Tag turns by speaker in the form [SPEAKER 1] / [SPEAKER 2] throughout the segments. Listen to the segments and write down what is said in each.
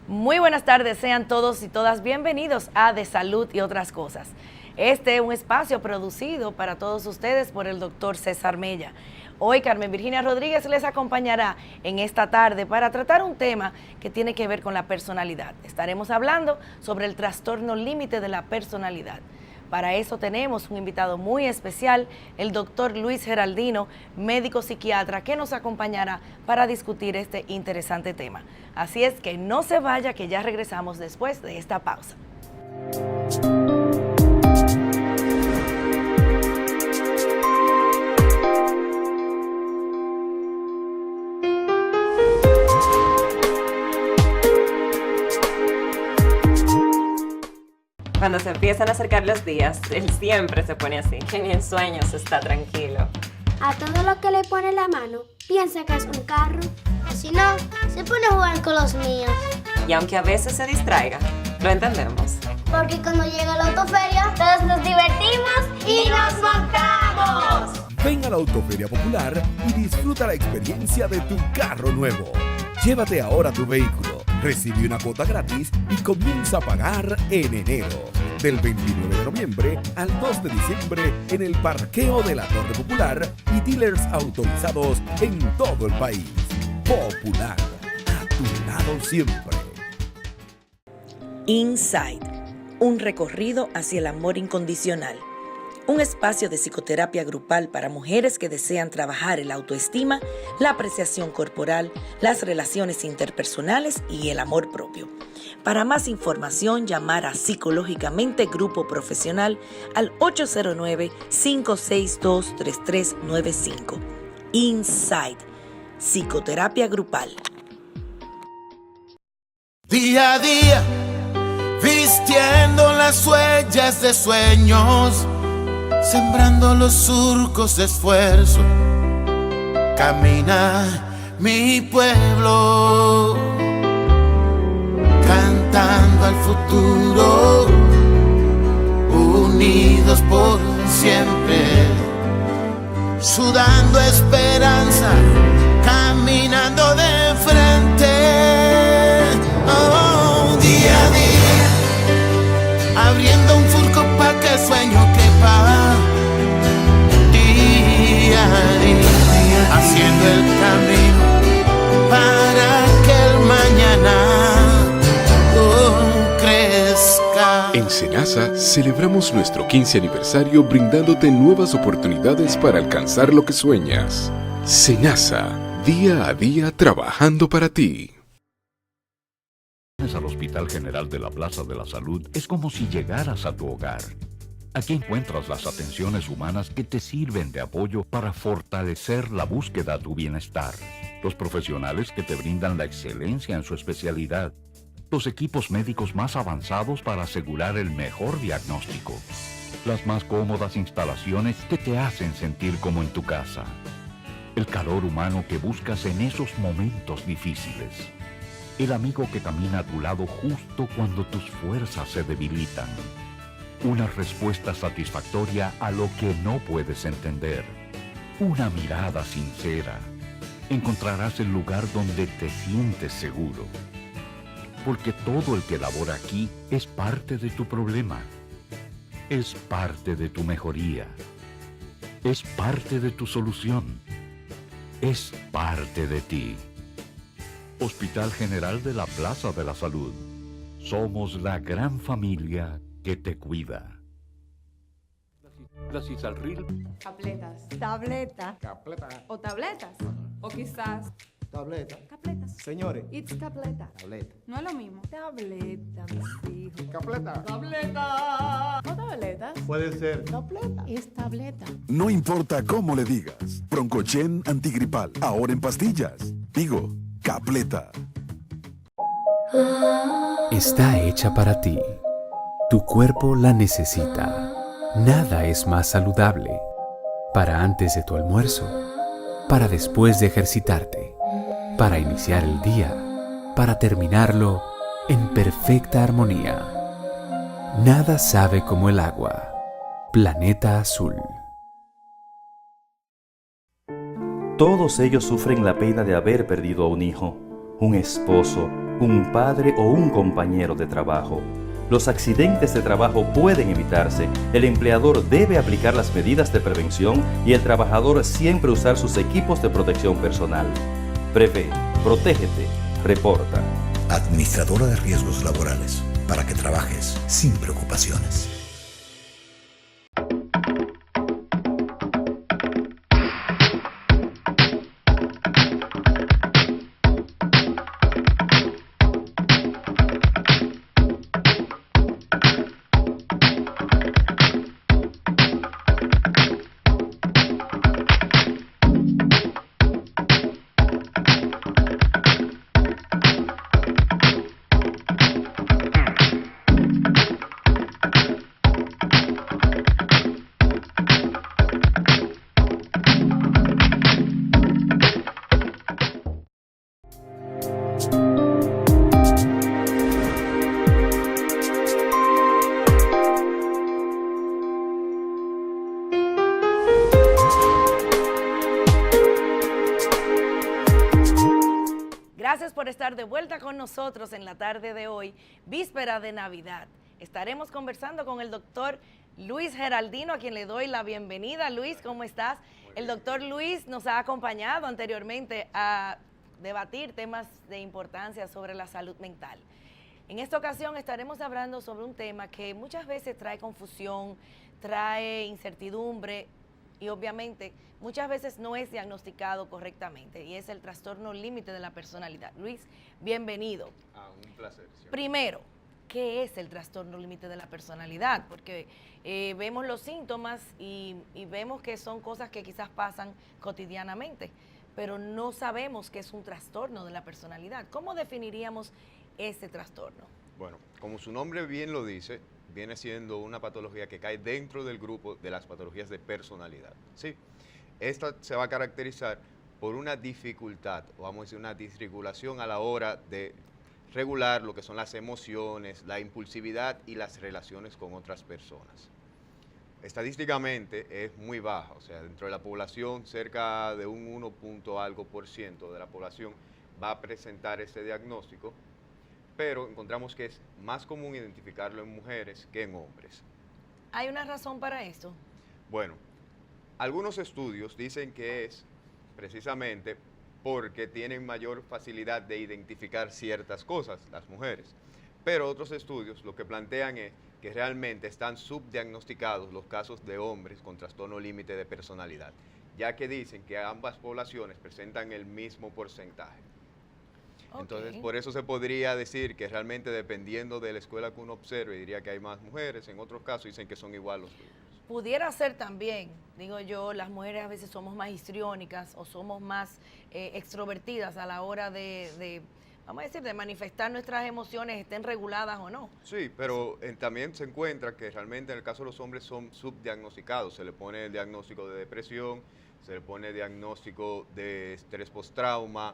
[SPEAKER 1] Muy buenas tardes, sean todos y todas bienvenidos a De Salud y Otras Cosas. Este es un espacio producido para todos ustedes por el doctor César Mella. Hoy Carmen Virginia Rodríguez les acompañará en esta tarde para tratar un tema que tiene que ver con la personalidad. Estaremos hablando sobre el trastorno límite de la personalidad. Para eso tenemos un invitado muy especial, el doctor Luis Geraldino, médico psiquiatra, que nos acompañará para discutir este interesante tema. Así es que no se vaya, que ya regresamos después de esta pausa.
[SPEAKER 2] Cuando se empiezan a acercar los días, él siempre se pone así, que ni en sueños está tranquilo.
[SPEAKER 3] A todo lo que le pone la mano, piensa que es un carro. O si no, se pone a jugar con los míos.
[SPEAKER 2] Y aunque a veces se distraiga, lo entendemos.
[SPEAKER 3] Porque cuando llega la autoferia, todos nos divertimos y nos montamos.
[SPEAKER 4] Ven a la Autoferia Popular y disfruta la experiencia de tu carro nuevo. Llévate ahora tu vehículo, recibe una cuota gratis y comienza a pagar en enero. Del 29 de noviembre al 2 de diciembre en el parqueo de la Torre Popular y dealers autorizados en todo el país. Popular, a tu lado siempre.
[SPEAKER 1] Inside, un recorrido hacia el amor incondicional. Un espacio de psicoterapia grupal para mujeres que desean trabajar el autoestima, la apreciación corporal, las relaciones interpersonales y el amor propio. Para más información, llamar a Psicológicamente Grupo Profesional al 809-562-3395. Inside, psicoterapia grupal.
[SPEAKER 5] Día a día, vistiendo las huellas de sueños, sembrando los surcos de esfuerzo, camina mi pueblo, cantando al futuro, unidos por siempre, sudando esperanza, caminando de frente. Oh, día a día, abriendo un surco para que el sueño quepa. Día a día, haciendo el camino para que el mañana crezca.
[SPEAKER 6] En Senasa celebramos nuestro 15 aniversario brindándote nuevas oportunidades para alcanzar lo que sueñas. Senasa, día a día trabajando para ti.
[SPEAKER 7] Al Hospital General de la Plaza de la Salud es como si llegaras a tu hogar. Aquí encuentras las atenciones humanas que te sirven de apoyo para fortalecer la búsqueda de tu bienestar. Los profesionales que te brindan la excelencia en su especialidad. Los equipos médicos más avanzados para asegurar el mejor diagnóstico. Las más cómodas instalaciones que te hacen sentir como en tu casa. El calor humano que buscas en esos momentos difíciles. El amigo que camina a tu lado justo cuando tus fuerzas se debilitan. Una respuesta satisfactoria a lo que no puedes entender. Una mirada sincera. Encontrarás el lugar donde te sientes seguro. Porque todo el que labora aquí es parte de tu problema. Es parte de tu mejoría. Es parte de tu solución. Es parte de ti. Hospital General de la Plaza de la Salud. Somos la gran familia que te cuida. La Cisalril.
[SPEAKER 8] Tabletas. Tableta. O tabletas. O quizás Tableta.
[SPEAKER 9] Capletas.
[SPEAKER 8] Señores.
[SPEAKER 9] It's capleta.
[SPEAKER 8] Tableta.
[SPEAKER 9] No es lo mismo. Tableta, mis hijos.
[SPEAKER 8] Capleta.
[SPEAKER 9] Tableta. ¿O tabletas?
[SPEAKER 8] Puede ser. Tableta.
[SPEAKER 9] Es tableta.
[SPEAKER 4] No importa cómo le digas, Broncochen antigripal, ahora en pastillas. Digo, Capleta.
[SPEAKER 10] Está hecha para ti. Tu cuerpo la necesita. Nada es más saludable. Para antes de tu almuerzo, para después de ejercitarte, para iniciar el día, para terminarlo en perfecta armonía. Nada sabe como el agua. Planeta Azul.
[SPEAKER 11] Todos ellos sufren la pena de haber perdido a un hijo, un esposo, un padre o un compañero de trabajo. Los accidentes de trabajo pueden evitarse, el empleador debe aplicar las medidas de prevención y el trabajador siempre usar sus equipos de protección personal. Prevé, protégete, reporta.
[SPEAKER 12] Administradora de Riesgos Laborales, para que trabajes sin preocupaciones.
[SPEAKER 1] Gracias por estar de vuelta con nosotros en la tarde de hoy, víspera de Navidad. Estaremos conversando con el doctor Luis Geraldino, a quien le doy la bienvenida. Luis, ¿cómo estás? El doctor Luis nos ha acompañado anteriormente a debatir temas de importancia sobre la salud mental. En esta ocasión estaremos hablando sobre un tema que muchas veces trae confusión, trae incertidumbre y obviamente muchas veces no es diagnosticado correctamente, y es el trastorno límite de la personalidad. Luis, bienvenido.
[SPEAKER 13] Un placer. Siempre.
[SPEAKER 1] Primero, ¿qué es el trastorno límite de la personalidad? Porque vemos los síntomas y vemos que son cosas que quizás pasan cotidianamente, pero no sabemos que es un trastorno de la personalidad. ¿Cómo definiríamos ese trastorno?
[SPEAKER 13] Bueno, como su nombre bien lo dice, viene siendo una patología que cae dentro del grupo de las patologías de personalidad. ¿Sí? Esta se va a caracterizar por una dificultad, o vamos a decir una disregulación a la hora de regular lo que son las emociones, la impulsividad y las relaciones con otras personas. Estadísticamente es muy baja, o sea, dentro de la población cerca de un 1 de la población va a presentar ese diagnóstico, pero encontramos que es más común identificarlo en mujeres que en hombres.
[SPEAKER 1] ¿Hay una razón para esto?
[SPEAKER 13] Bueno, algunos estudios dicen que es precisamente porque tienen mayor facilidad de identificar ciertas cosas, las mujeres. Pero otros estudios lo que plantean es que realmente están subdiagnosticados los casos de hombres con trastorno límite de personalidad, ya que dicen que ambas poblaciones presentan el mismo porcentaje. Entonces, por eso se podría decir que realmente dependiendo de la escuela que uno observe, diría que hay más mujeres, en otros casos dicen que son igual los hombres.
[SPEAKER 1] Pudiera ser también, digo yo, las mujeres a veces somos más histriónicas o somos más extrovertidas a la hora de, vamos a decir, de manifestar nuestras emociones, estén reguladas o no.
[SPEAKER 13] Sí, pero también se encuentra que realmente en el caso de los hombres son subdiagnosticados, se le pone el diagnóstico de depresión, se le pone el diagnóstico de estrés postrauma,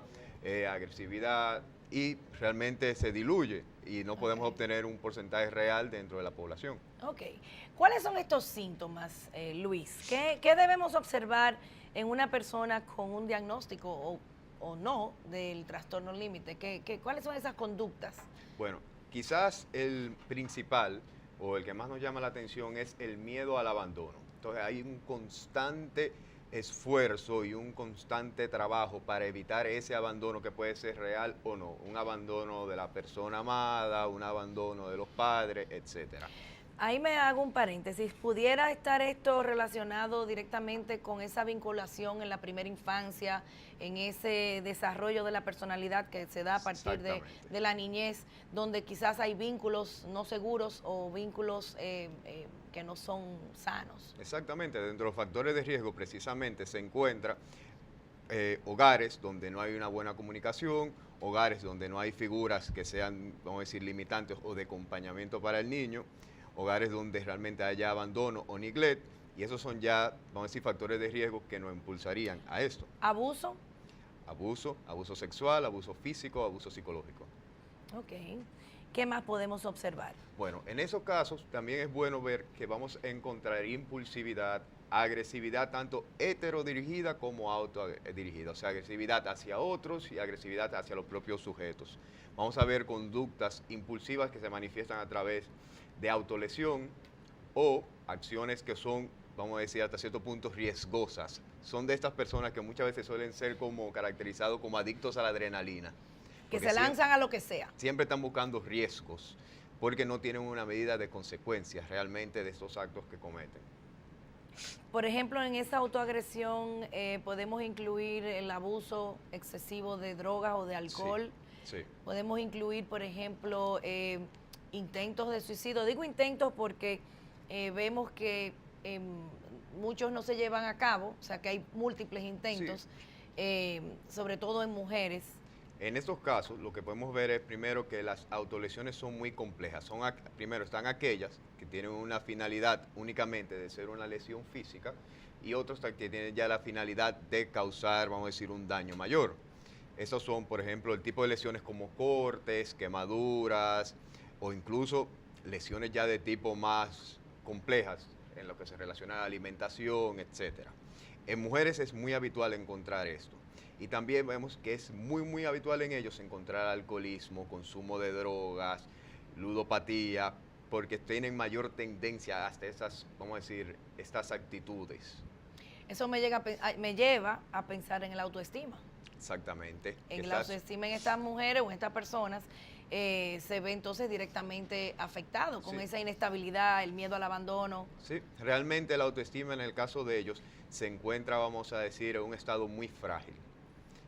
[SPEAKER 13] agresividad, y realmente se diluye y no podemos obtener un porcentaje real dentro de la población.
[SPEAKER 1] Ok. ¿Cuáles son estos síntomas, Luis? ¿Qué debemos observar en una persona con un diagnóstico o no del trastorno límite? ¿Cuáles son esas conductas?
[SPEAKER 13] Bueno, quizás el principal o el que más nos llama la atención es el miedo al abandono. Entonces hay un constante esfuerzo y un constante trabajo para evitar ese abandono que puede ser real o no, un abandono de la persona amada, un abandono de los padres, etcétera.
[SPEAKER 1] Ahí me hago un paréntesis. ¿Pudiera estar esto relacionado directamente con esa vinculación en la primera infancia, en ese desarrollo de la personalidad que se da a partir de la niñez, donde quizás hay vínculos no seguros o vínculos que no son sanos?
[SPEAKER 13] Exactamente, dentro de los factores de riesgo precisamente se encuentra hogares donde no hay una buena comunicación, hogares donde no hay figuras que sean, vamos a decir, limitantes o de acompañamiento para el niño, hogares donde realmente haya abandono o neglect, y esos son ya, vamos a decir, factores de riesgo que nos impulsarían a esto.
[SPEAKER 1] ¿Abuso?
[SPEAKER 13] Abuso sexual, abuso físico, abuso psicológico.
[SPEAKER 1] Ok. ¿Qué más podemos observar?
[SPEAKER 13] Bueno, en esos casos también es bueno ver que vamos a encontrar impulsividad, agresividad tanto heterodirigida como autodirigida, o sea, agresividad hacia otros y agresividad hacia los propios sujetos. Vamos a ver conductas impulsivas que se manifiestan a través de autolesión o acciones que son, vamos a decir, hasta cierto punto riesgosas. Son de estas personas que muchas veces suelen ser como caracterizados como adictos a la adrenalina.
[SPEAKER 1] Que se lanzan a lo que sea.
[SPEAKER 13] Siempre están buscando riesgos porque no tienen una medida de consecuencias realmente de estos actos que cometen.
[SPEAKER 1] Por ejemplo, en esa autoagresión podemos incluir el abuso excesivo de drogas o de alcohol.
[SPEAKER 13] Sí.
[SPEAKER 1] Podemos incluir, por ejemplo, intentos de suicidio. Digo intentos porque vemos que muchos no se llevan a cabo, o sea que hay múltiples intentos, sobre todo en mujeres.
[SPEAKER 13] En estos casos, lo que podemos ver es primero que las autolesiones son muy complejas. Primero están aquellas que tienen una finalidad únicamente de ser una lesión física y otros que tienen ya la finalidad de causar, vamos a decir, un daño mayor. Estos son, por ejemplo, el tipo de lesiones como cortes, quemaduras o incluso lesiones ya de tipo más complejas en lo que se relaciona a la alimentación, etc. En mujeres es muy habitual encontrar esto. Y también vemos que es muy habitual en ellos encontrar alcoholismo, consumo de drogas, ludopatía, porque tienen mayor tendencia hasta esas, vamos a decir, estas actitudes.
[SPEAKER 1] Eso me lleva a pensar en el autoestima.
[SPEAKER 13] Exactamente.
[SPEAKER 1] En la autoestima en estas mujeres o en estas personas se ve entonces directamente afectado con esa inestabilidad, el miedo al abandono.
[SPEAKER 13] Sí, realmente la autoestima en el caso de ellos se encuentra, vamos a decir, en un estado muy frágil.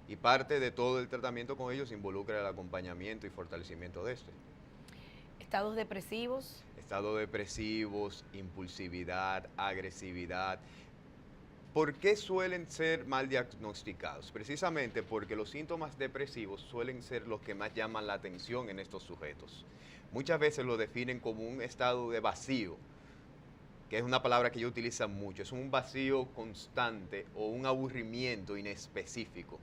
[SPEAKER 13] Y parte de todo el tratamiento con ellos involucra el acompañamiento y fortalecimiento de este.
[SPEAKER 1] ¿Estados depresivos?
[SPEAKER 13] Estados depresivos, impulsividad, agresividad. ¿Por qué suelen ser mal diagnosticados? Precisamente porque los síntomas depresivos suelen ser los que más llaman la atención en estos sujetos. Muchas veces lo definen como un estado de vacío, que es una palabra que ellos utilizan mucho. Es un vacío constante o un aburrimiento inespecífico,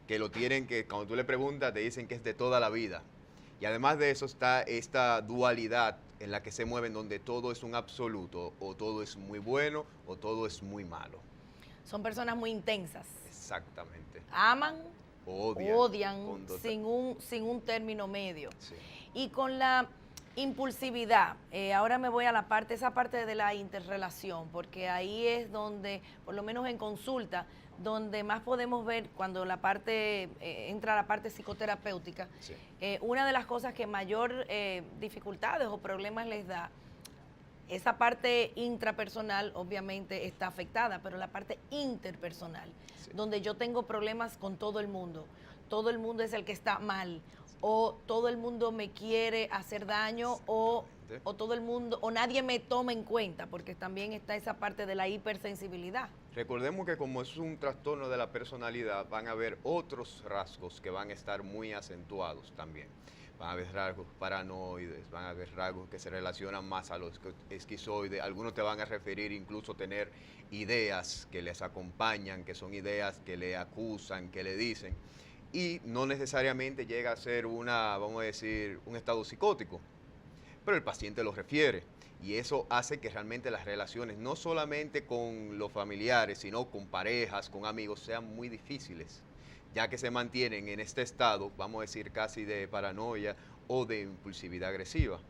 [SPEAKER 13] que lo tienen, que cuando tú le preguntas te dicen que es de toda la vida. Y además de eso está esta dualidad en la que se mueven, donde todo es un absoluto, o todo es muy bueno, o todo es muy malo.
[SPEAKER 1] Son personas muy intensas.
[SPEAKER 13] Exactamente.
[SPEAKER 1] Aman, odian sin un término medio.
[SPEAKER 13] Sí.
[SPEAKER 1] Y con la impulsividad, ahora me voy a esa parte de la interrelación, porque ahí es donde, por lo menos en consulta, donde más podemos ver cuando entra la parte psicoterapéutica,
[SPEAKER 13] sí.
[SPEAKER 1] Una de las cosas que mayor dificultades o problemas les da, esa parte intrapersonal obviamente está afectada, pero la parte interpersonal, sí. Donde yo tengo problemas con todo el mundo es el que está mal, o todo el mundo me quiere hacer daño, o todo el mundo, o nadie me toma en cuenta, porque también está esa parte de la hipersensibilidad.
[SPEAKER 13] Recordemos que como es un trastorno de la personalidad, van a haber otros rasgos que van a estar muy acentuados también. Van a haber rasgos paranoides, van a haber rasgos que se relacionan más a los esquizoides. Algunos te van a referir incluso tener ideas que les acompañan, que son ideas que le acusan, que le dicen. Y no necesariamente llega a ser vamos a decir, un estado psicótico, pero el paciente lo refiere. Y eso hace que realmente las relaciones, no solamente con los familiares, sino con parejas, con amigos, sean muy difíciles, ya que se mantienen en este estado, vamos a decir, casi de paranoia o de impulsividad agresiva.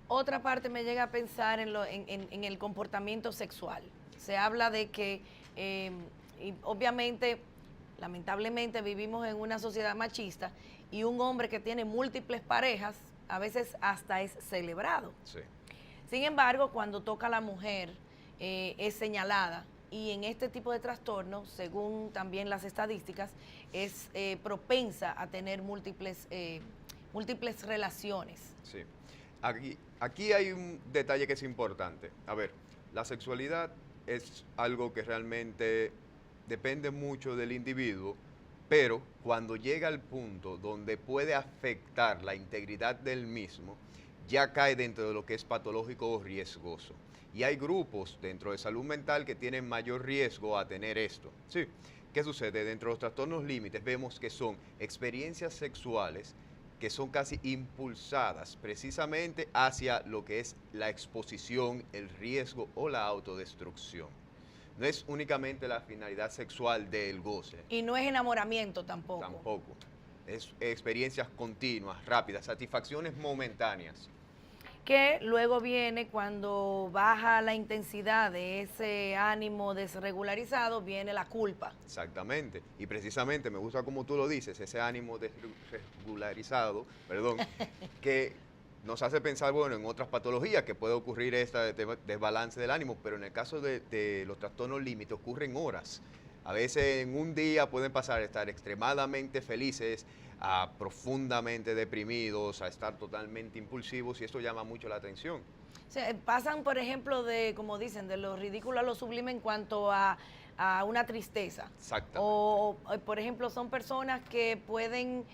[SPEAKER 1] Otra parte me llega a pensar en el comportamiento sexual. Se habla de que, y obviamente, lamentablemente vivimos en una sociedad machista, y un hombre que tiene múltiples parejas a veces hasta es celebrado.
[SPEAKER 13] Sí.
[SPEAKER 1] Sin embargo, cuando toca a la mujer, es señalada, y en este tipo de trastornos, según también las estadísticas, es propensa a tener múltiples relaciones.
[SPEAKER 13] Sí. Aquí hay un detalle que es importante. A ver, la sexualidad es algo que realmente depende mucho del individuo, pero cuando llega al punto donde puede afectar la integridad del mismo, ya cae dentro de lo que es patológico o riesgoso. Y hay grupos dentro de salud mental que tienen mayor riesgo a tener esto. ¿Sí? ¿Qué sucede? Dentro de los trastornos límites vemos que son experiencias sexuales que son casi impulsadas precisamente hacia lo que es la exposición, el riesgo o la autodestrucción. No es únicamente la finalidad sexual del goce.
[SPEAKER 1] Y no es enamoramiento tampoco.
[SPEAKER 13] Tampoco. Es experiencias continuas, rápidas, satisfacciones momentáneas.
[SPEAKER 1] Que luego viene cuando baja la intensidad de ese ánimo desregularizado, viene la culpa.
[SPEAKER 13] Exactamente. Y precisamente me gusta como tú lo dices, ese ánimo desregularizado, que nos hace pensar, bueno, en otras patologías que puede ocurrir esta desbalance del ánimo, pero en el caso de los trastornos límite ocurren horas. A veces en un día pueden pasar a estar extremadamente felices, a profundamente deprimidos, a estar totalmente impulsivos, y esto llama mucho la atención.
[SPEAKER 1] O sea, pasan, por ejemplo, de, como dicen, de lo ridículo a lo sublime en cuanto a una tristeza.
[SPEAKER 13] Exactamente.
[SPEAKER 1] O, por ejemplo, son personas que pueden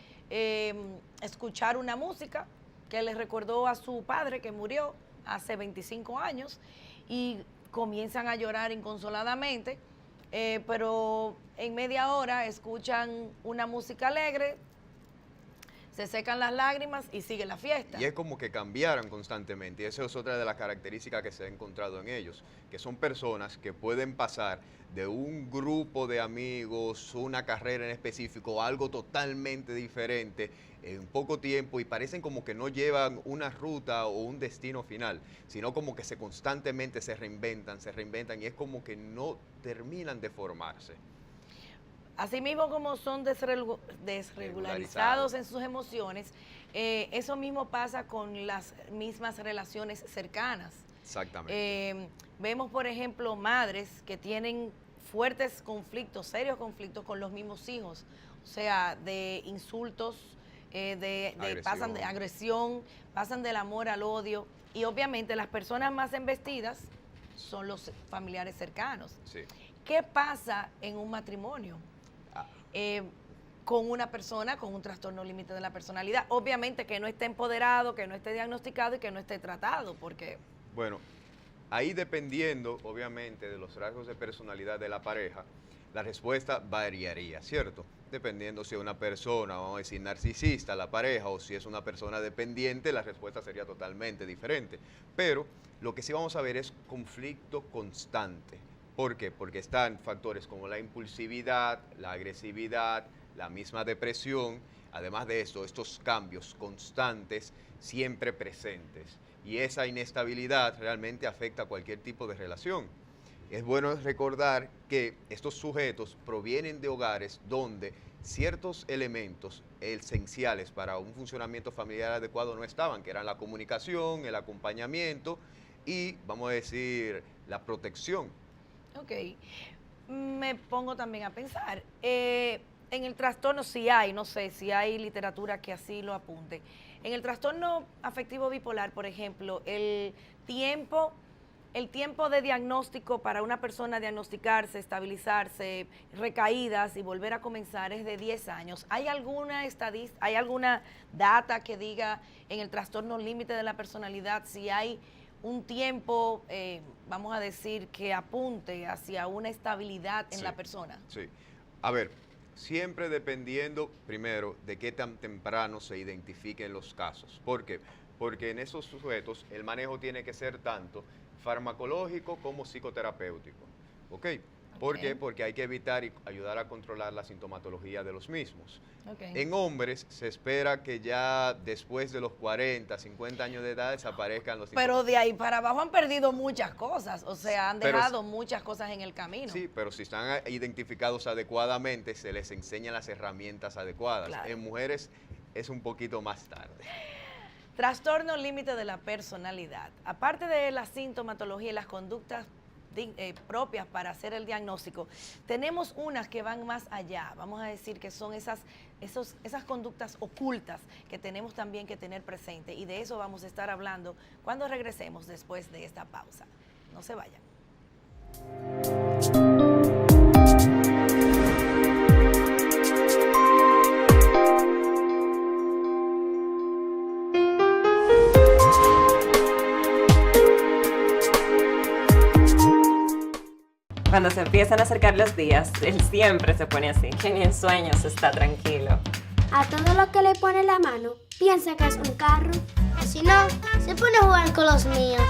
[SPEAKER 1] escuchar una música que les recordó a su padre que murió hace 25 años y comienzan a llorar inconsoladamente, pero en media hora escuchan una música alegre, se secan las lágrimas y sigue la fiesta.
[SPEAKER 13] Y es como que cambiaran constantemente, y esa es otra de las características que se ha encontrado en ellos, que son personas que pueden pasar de un grupo de amigos, una carrera en específico, a algo totalmente diferente en poco tiempo, y parecen como que no llevan una ruta o un destino final, sino como que constantemente se reinventan, y es como que no terminan de formarse.
[SPEAKER 1] Asimismo, como son desregularizados en sus emociones, eso mismo pasa con las mismas relaciones cercanas.
[SPEAKER 13] Exactamente.
[SPEAKER 1] Vemos, por ejemplo, madres que tienen fuertes conflictos, serios conflictos con los mismos hijos, o sea, de insultos, pasan de agresión, pasan del amor al odio, y obviamente las personas más embestidas son los familiares cercanos.
[SPEAKER 13] Sí.
[SPEAKER 1] ¿Qué pasa en un matrimonio? Con una persona con un trastorno límite de la personalidad, obviamente que no esté empoderado, que no esté diagnosticado y que no esté tratado, porque...
[SPEAKER 13] Bueno, ahí dependiendo obviamente de los rasgos de personalidad de la pareja, la respuesta variaría, ¿cierto? Dependiendo si es una persona, vamos a decir, narcisista la pareja, o si es una persona dependiente, la respuesta sería totalmente diferente. Pero lo que sí vamos a ver es conflicto constante. ¿Por qué? Porque están factores como la impulsividad, la agresividad, la misma depresión, además de esto, estos cambios constantes siempre presentes. Y esa inestabilidad realmente afecta a cualquier tipo de relación. Es bueno recordar que estos sujetos provienen de hogares donde ciertos elementos esenciales para un funcionamiento familiar adecuado no estaban, que eran la comunicación, el acompañamiento y, vamos a decir, la protección.
[SPEAKER 1] Ok, me pongo también a pensar, en el trastorno si hay, no sé, si hay literatura que así lo apunte, en el trastorno afectivo bipolar, por ejemplo, el tiempo de diagnóstico para una persona diagnosticarse, estabilizarse, recaídas y volver a comenzar es de 10 años. ¿Hay alguna data que diga en el trastorno límite de la personalidad si hay un tiempo, vamos a decir, que apunte hacia una estabilidad en la persona?
[SPEAKER 13] Sí. A ver, siempre dependiendo, primero, de qué tan temprano se identifiquen los casos. ¿Por qué? Porque en esos sujetos el manejo tiene que ser tanto farmacológico como psicoterapéutico. ¿Ok? ¿Por qué? Porque hay que evitar y ayudar a controlar la sintomatología de los mismos. En hombres se espera que ya después de los 40, 50 años de edad desaparezcan los síntomas.
[SPEAKER 1] Pero de ahí para abajo han perdido muchas cosas, o sea, han dejado muchas cosas en el camino.
[SPEAKER 13] Sí, pero si están identificados adecuadamente, se les enseñan las herramientas adecuadas. Claro. En mujeres es un poquito más tarde.
[SPEAKER 1] Trastorno límite de la personalidad. Aparte de la sintomatología y las conductas propias para hacer el diagnóstico, tenemos unas que van más allá. Vamos a decir que son esas conductas ocultas que tenemos también que tener presente, y de eso vamos a estar hablando cuando regresemos después de esta pausa. No se vayan.
[SPEAKER 2] Cuando se empiezan a acercar los días, él siempre se pone así, que ni en sueños está tranquilo.
[SPEAKER 3] A todo lo que le pone la mano, piensa que es un carro. O si no, se pone a jugar con los míos.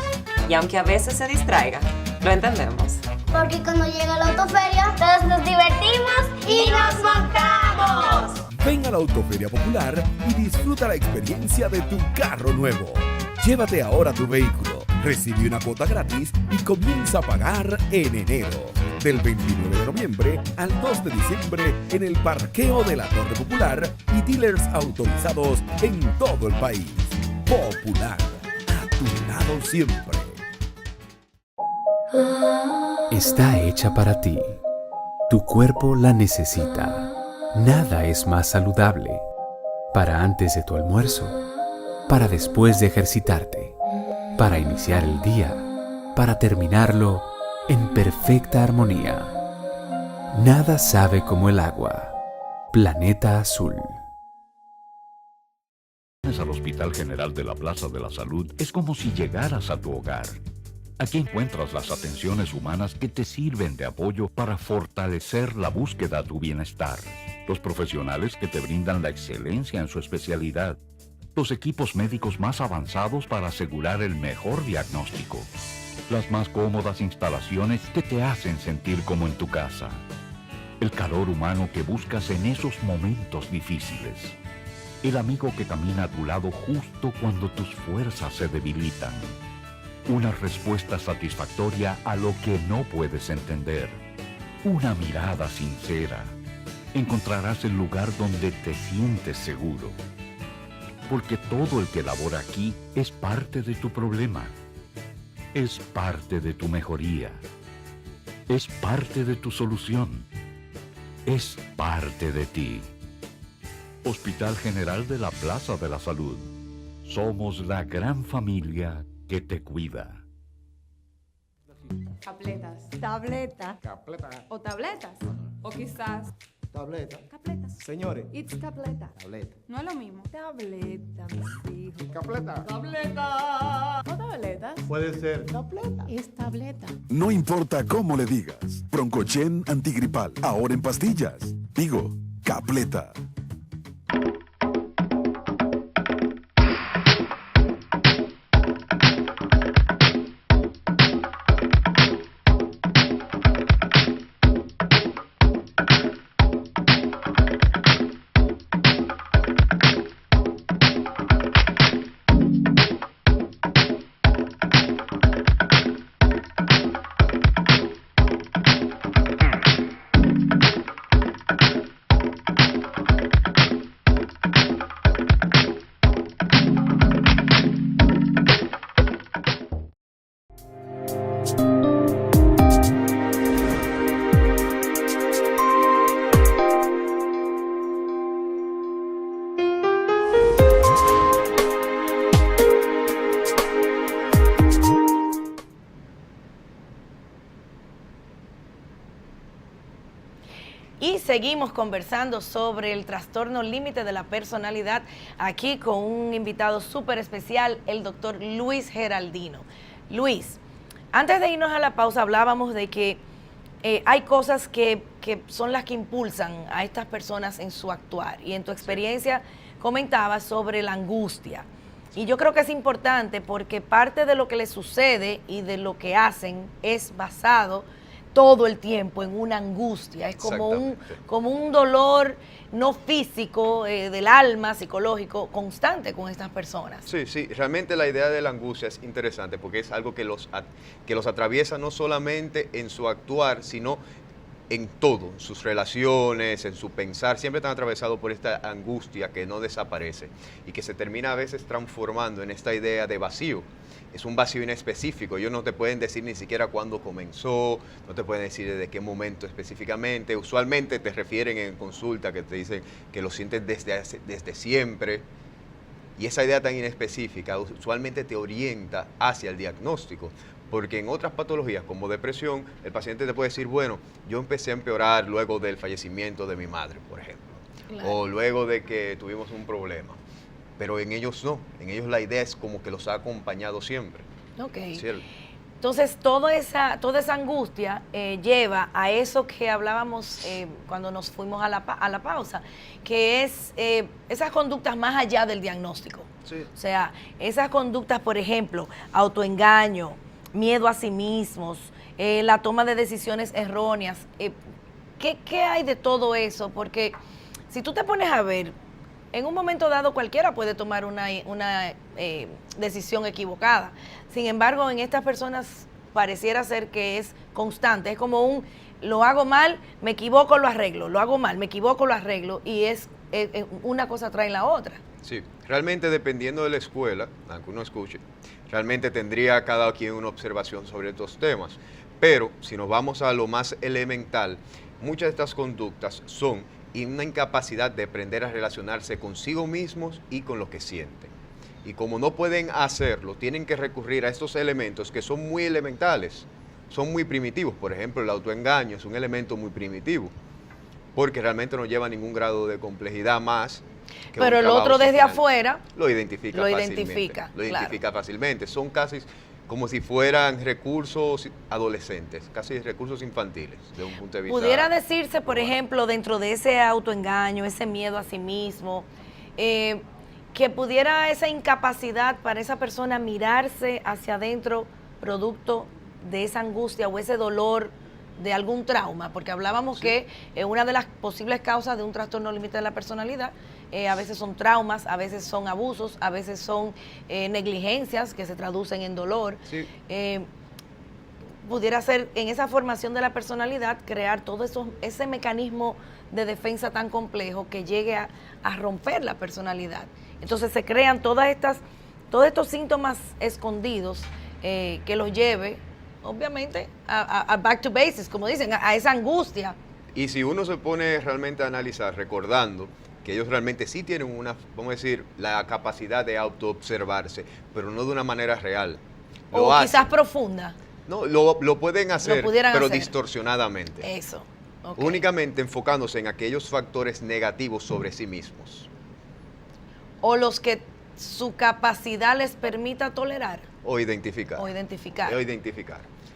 [SPEAKER 2] Y aunque a veces se distraiga, lo entendemos.
[SPEAKER 3] Porque cuando llega la autoferia, todos nos divertimos y nos montamos.
[SPEAKER 4] Ven a la Autoferia Popular y disfruta la experiencia de tu carro nuevo. Llévate ahora tu vehículo, recibe una cuota gratis y comienza a pagar en enero. Del 29 de noviembre al 2 de diciembre en el parqueo de la Torre Popular y dealers autorizados en todo el país. Popular, a tu lado siempre.
[SPEAKER 10] Está hecha para ti. Tu cuerpo la necesita. Nada es más saludable. Para antes de tu almuerzo, para después de ejercitarte, para iniciar el día, para terminarlo en perfecta armonía. Nada sabe como el agua. Planeta Azul.
[SPEAKER 7] Al Hospital General de la Plaza de la Salud es como si llegaras a tu hogar. Aquí encuentras las atenciones humanas que te sirven de apoyo para fortalecer la búsqueda de tu bienestar. Los profesionales que te brindan la excelencia en su especialidad. Los equipos médicos más avanzados para asegurar el mejor diagnóstico. Las más cómodas instalaciones que te hacen sentir como en tu casa. El calor humano que buscas en esos momentos difíciles. El amigo que camina a tu lado justo cuando tus fuerzas se debilitan. Una respuesta satisfactoria a lo que no puedes entender. Una mirada sincera. Encontrarás el lugar donde te sientes seguro. Porque todo el que labora aquí es parte de tu problema. Es parte de tu mejoría. Es parte de tu solución. Es parte de ti. Hospital General de la Plaza de la Salud. Somos la gran familia que te cuida.
[SPEAKER 9] Capletas. Tableta.
[SPEAKER 8] Capleta.
[SPEAKER 9] O tabletas. O quizás
[SPEAKER 8] Tableta.
[SPEAKER 9] capletas.
[SPEAKER 8] Señores.
[SPEAKER 9] It's capleta.
[SPEAKER 8] Tableta.
[SPEAKER 9] No es lo mismo. Tableta, mis hijos.
[SPEAKER 8] Capleta.
[SPEAKER 9] Tableta. O tabletas.
[SPEAKER 8] Puede ser. Tableta.
[SPEAKER 9] Es tableta.
[SPEAKER 14] No importa cómo le digas. Broncochen antigripal. Ahora en pastillas. Digo, Capleta.
[SPEAKER 1] Y seguimos conversando sobre el trastorno límite de la personalidad, aquí con un invitado súper especial, el doctor Luis Geraldino. Luis, antes de irnos a la pausa hablábamos de que hay cosas que son las que impulsan a estas personas en su actuar, y en tu experiencia comentabas sobre la angustia. Y yo creo que es importante porque parte de lo que les sucede y de lo que hacen es basado todo el tiempo en una angustia, es como un dolor no físico, del alma, psicológico, constante con estas personas.
[SPEAKER 13] Sí, sí, realmente la idea de la angustia es interesante porque es algo que los atraviesa no solamente en su actuar, sino en todo, en sus relaciones, en su pensar, siempre están atravesados por esta angustia que no desaparece y que se termina a veces transformando en esta idea de vacío. Es un vacío inespecífico, ellos no te pueden decir ni siquiera cuándo comenzó, no te pueden decir desde qué momento específicamente, usualmente te refieren en consulta que te dicen que lo sientes desde siempre, y esa idea tan inespecífica usualmente te orienta hacia el diagnóstico. Porque en otras patologías como depresión, el paciente te puede decir, bueno, yo empecé a empeorar luego del fallecimiento de mi madre, por ejemplo, claro, o luego de que tuvimos un problema. Pero en ellos no, en ellos la idea es como que los ha acompañado siempre.
[SPEAKER 1] Ok.
[SPEAKER 13] ¿Cierto?
[SPEAKER 1] Entonces, toda esa angustia lleva a eso que hablábamos cuando nos fuimos a la pausa, que es esas conductas más allá del diagnóstico. Sí. O sea, esas conductas, por ejemplo, autoengaño, miedo a sí mismos, la toma de decisiones erróneas. ¿Qué hay de todo eso? Porque si tú te pones a ver, en un momento dado cualquiera puede tomar una decisión equivocada. Sin embargo, en estas personas pareciera ser que es constante. Es como lo hago mal, me equivoco, lo arreglo. Lo hago mal, me equivoco, lo arreglo. Y es una cosa trae la otra.
[SPEAKER 13] Sí, realmente dependiendo de la escuela, aunque uno escuche, realmente tendría cada quien una observación sobre estos temas. Pero si nos vamos a lo más elemental, muchas de estas conductas son una incapacidad de aprender a relacionarse consigo mismos y con lo que sienten. Y como no pueden hacerlo, tienen que recurrir a estos elementos que son muy elementales, son muy primitivos. Por ejemplo, el autoengaño es un elemento muy primitivo, porque realmente no lleva ningún grado de complejidad más.
[SPEAKER 1] Pero el otro desde afuera
[SPEAKER 13] lo identifica fácilmente. Son casi como si fueran recursos adolescentes, casi recursos infantiles, de un punto de vista.
[SPEAKER 1] Pudiera decirse, por ejemplo, dentro de ese autoengaño, ese miedo a sí mismo, que pudiera esa incapacidad para esa persona mirarse hacia adentro producto de esa angustia o ese dolor de algún trauma, porque hablábamos que una de las posibles causas de un trastorno límite de la personalidad a veces son traumas, a veces son abusos, a veces son negligencias que se traducen en dolor. Sí. Pudiera ser en esa formación de la personalidad crear todo ese mecanismo de defensa tan complejo que llegue a romper la personalidad. Entonces se crean todos estos síntomas escondidos que los lleve obviamente a back to basics, como dicen, a esa angustia.
[SPEAKER 13] Y si uno se pone realmente a analizar, recordando que ellos realmente sí tienen vamos a decir, la capacidad de autoobservarse, pero no de una manera real.
[SPEAKER 1] O quizás profunda.
[SPEAKER 13] No, lo pueden hacer, pero
[SPEAKER 1] hacer
[SPEAKER 13] distorsionadamente.
[SPEAKER 1] Eso. Okay.
[SPEAKER 13] Únicamente enfocándose en aquellos factores negativos sobre sí mismos.
[SPEAKER 1] O los que su capacidad les permita tolerar.
[SPEAKER 13] O identificar.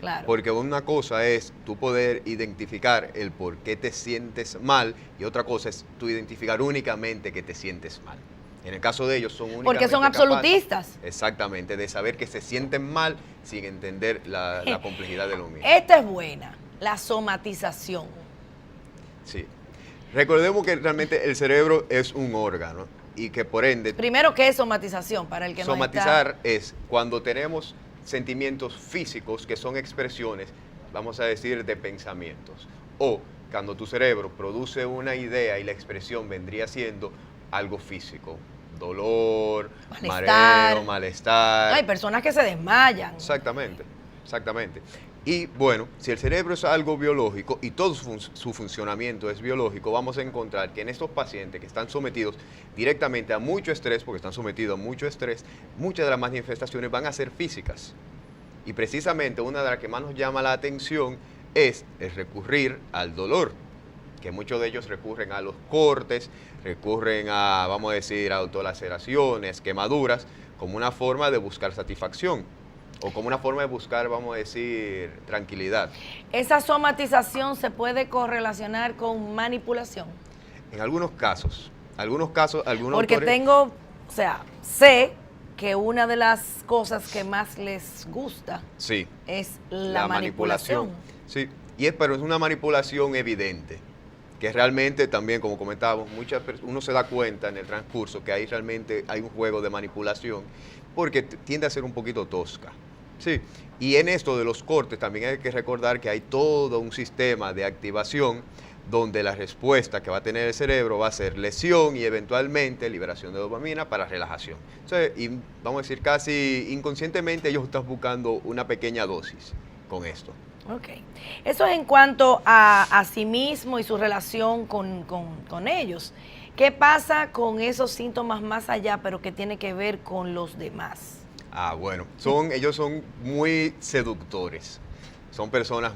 [SPEAKER 1] Claro.
[SPEAKER 13] Porque una cosa es tú poder identificar el por qué te sientes mal y otra cosa es tú identificar únicamente que te sientes mal. En el caso de ellos son únicamente
[SPEAKER 1] porque son absolutistas.
[SPEAKER 13] Capaces, exactamente, de saber que se sienten mal sin entender la complejidad de lo mismo.
[SPEAKER 1] Esta es buena, la somatización.
[SPEAKER 13] Sí. Recordemos que realmente el cerebro es un órgano y que por ende...
[SPEAKER 1] Primero, ¿qué es somatización? Para el que no está...
[SPEAKER 13] Somatizar es cuando tenemos sentimientos físicos que son expresiones, vamos a decir, de pensamientos. O cuando tu cerebro produce una idea y la expresión vendría siendo algo físico. Dolor, mareo, malestar.
[SPEAKER 1] Hay personas que se desmayan.
[SPEAKER 13] Exactamente. Y bueno, si el cerebro es algo biológico y todo su funcionamiento es biológico, vamos a encontrar que en estos pacientes que están sometidos directamente a mucho estrés, porque están sometidos a mucho estrés, muchas de las manifestaciones van a ser físicas. Y precisamente una de las que más nos llama la atención es el recurrir al dolor, que muchos de ellos recurren a los cortes, recurren a, vamos a decir, autolaceraciones, quemaduras, como una forma de buscar satisfacción. O como una forma de buscar, vamos a decir, tranquilidad.
[SPEAKER 1] ¿Esa somatización se puede correlacionar con manipulación?
[SPEAKER 13] En algunos casos, algunos
[SPEAKER 1] porque autores... sé que una de las cosas que más les gusta es la manipulación.
[SPEAKER 13] Sí, pero es una manipulación evidente, que realmente también, como comentábamos, uno se da cuenta en el transcurso que ahí realmente hay un juego de manipulación, porque tiende a ser un poquito tosca. Sí, y en esto de los cortes también hay que recordar que hay todo un sistema de activación donde la respuesta que va a tener el cerebro va a ser lesión y eventualmente liberación de dopamina para relajación. Entonces, y vamos a decir casi inconscientemente ellos están buscando una pequeña dosis con esto.
[SPEAKER 1] Ok. Eso es en cuanto a sí mismo y su relación con ellos. ¿Qué pasa con esos síntomas más allá, pero que tiene que ver con los demás?
[SPEAKER 13] Ah, bueno, ellos son muy seductores. Son personas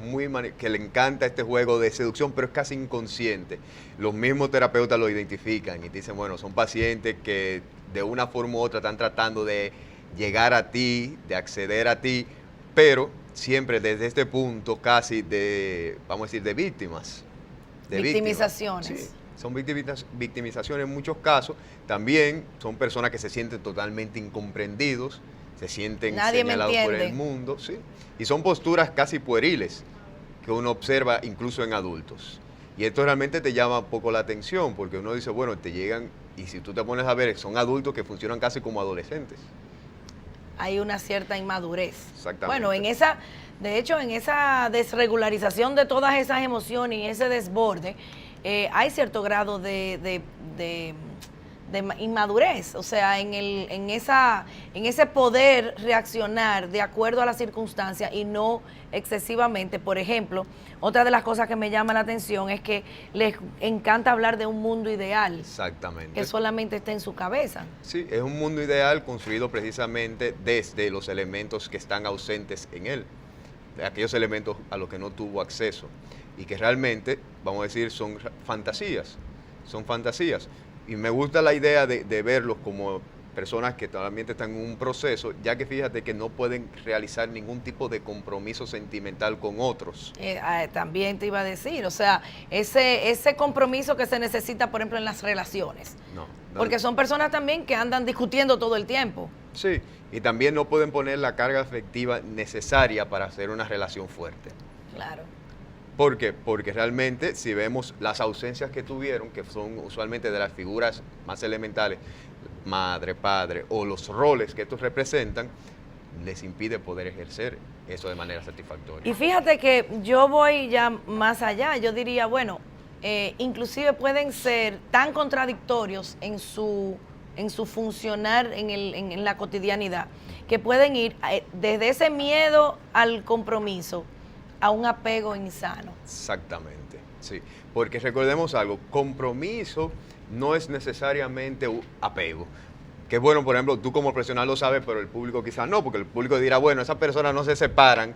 [SPEAKER 13] que le encanta este juego de seducción, pero es casi inconsciente. Los mismos terapeutas lo identifican y dicen, bueno, son pacientes que de una forma u otra están tratando de llegar a ti, de acceder a ti, pero siempre desde este punto casi de, vamos a decir, de víctimas. De
[SPEAKER 1] victimizaciones.
[SPEAKER 13] Sí, son victimizaciones en muchos casos. También son personas que se sienten totalmente incomprendidos, se sienten señalados por el mundo, ¿sí? Y son posturas casi pueriles que uno observa incluso en adultos. Y esto realmente te llama un poco la atención, porque uno dice, bueno, te llegan, y si tú te pones a ver, son adultos que funcionan casi como adolescentes.
[SPEAKER 1] Hay una cierta inmadurez.
[SPEAKER 13] Exactamente.
[SPEAKER 1] Bueno, de hecho, en esa desregularización de todas esas emociones y ese desborde, hay cierto grado de inmadurez, o sea, en ese poder reaccionar de acuerdo a las circunstancias y no excesivamente. Por ejemplo, otra de las cosas que me llama la atención es que les encanta hablar de un mundo ideal.
[SPEAKER 13] Exactamente.
[SPEAKER 1] Que solamente está en su cabeza.
[SPEAKER 13] Sí, es un mundo ideal construido precisamente desde los elementos que están ausentes en él, de aquellos elementos a los que no tuvo acceso y que realmente, vamos a decir, son fantasías. Y me gusta la idea de verlos como personas que también están en un proceso, ya que fíjate que no pueden realizar ningún tipo de compromiso sentimental con otros.
[SPEAKER 1] También te iba a decir, o sea, ese compromiso que se necesita, por ejemplo, en las relaciones.
[SPEAKER 13] No.
[SPEAKER 1] Porque son personas también que andan discutiendo todo el tiempo.
[SPEAKER 13] Sí, y también no pueden poner la carga afectiva necesaria para hacer una relación fuerte.
[SPEAKER 1] Claro.
[SPEAKER 13] ¿Por qué? Porque realmente si vemos las ausencias que tuvieron, que son usualmente de las figuras más elementales, madre, padre, o los roles que estos representan, les impide poder ejercer eso de manera satisfactoria.
[SPEAKER 1] Y fíjate que yo voy ya más allá, yo diría, bueno, inclusive pueden ser tan contradictorios en su funcionar en la cotidianidad, que pueden ir desde ese miedo al compromiso a un apego insano.
[SPEAKER 13] Exactamente, sí. Porque recordemos algo, compromiso no es necesariamente un apego. Que bueno, por ejemplo, tú como profesional lo sabes, pero el público quizás no, porque el público dirá, bueno, esas personas no se separan,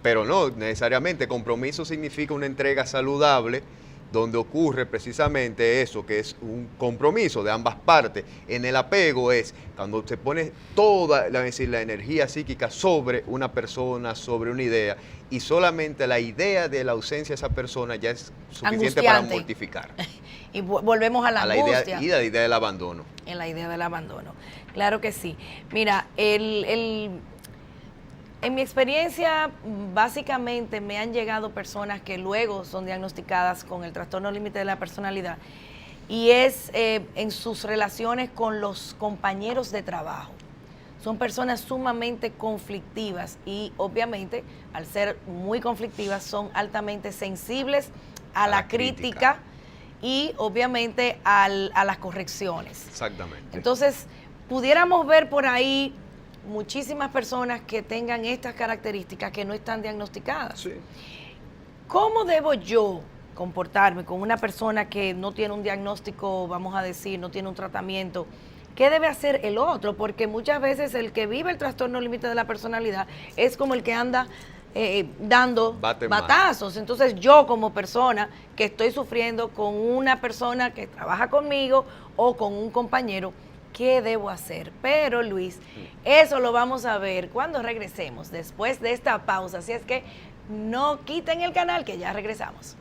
[SPEAKER 13] pero no necesariamente. Compromiso significa una entrega saludable, donde ocurre precisamente eso, que es un compromiso de ambas partes. En el apego es cuando se pone toda la energía psíquica sobre una persona, sobre una idea, y solamente la idea de la ausencia de esa persona ya es suficiente para mortificar.
[SPEAKER 1] Y volvemos a la angustia.
[SPEAKER 13] La idea del abandono.
[SPEAKER 1] En la idea del abandono. Claro que sí. Mira, en mi experiencia, básicamente me han llegado personas que luego son diagnosticadas con el trastorno límite de la personalidad, y es en sus relaciones con los compañeros de trabajo. Son personas sumamente conflictivas y obviamente al ser muy conflictivas son altamente sensibles a la crítica y obviamente a las correcciones.
[SPEAKER 13] Exactamente.
[SPEAKER 1] Entonces, pudiéramos ver por ahí muchísimas personas que tengan estas características que no están diagnosticadas.
[SPEAKER 13] Sí.
[SPEAKER 1] ¿Cómo debo yo comportarme con una persona que no tiene un diagnóstico, vamos a decir, no tiene un tratamiento? ¿Qué debe hacer el otro? Porque muchas veces el que vive el trastorno límite de la personalidad es como el que anda dando batazos. Entonces yo como persona que estoy sufriendo con una persona que trabaja conmigo o con un compañero, ¿qué debo hacer? Pero Luis, eso lo vamos a ver cuando regresemos, después de esta pausa. Así es que no quiten el canal, que ya regresamos.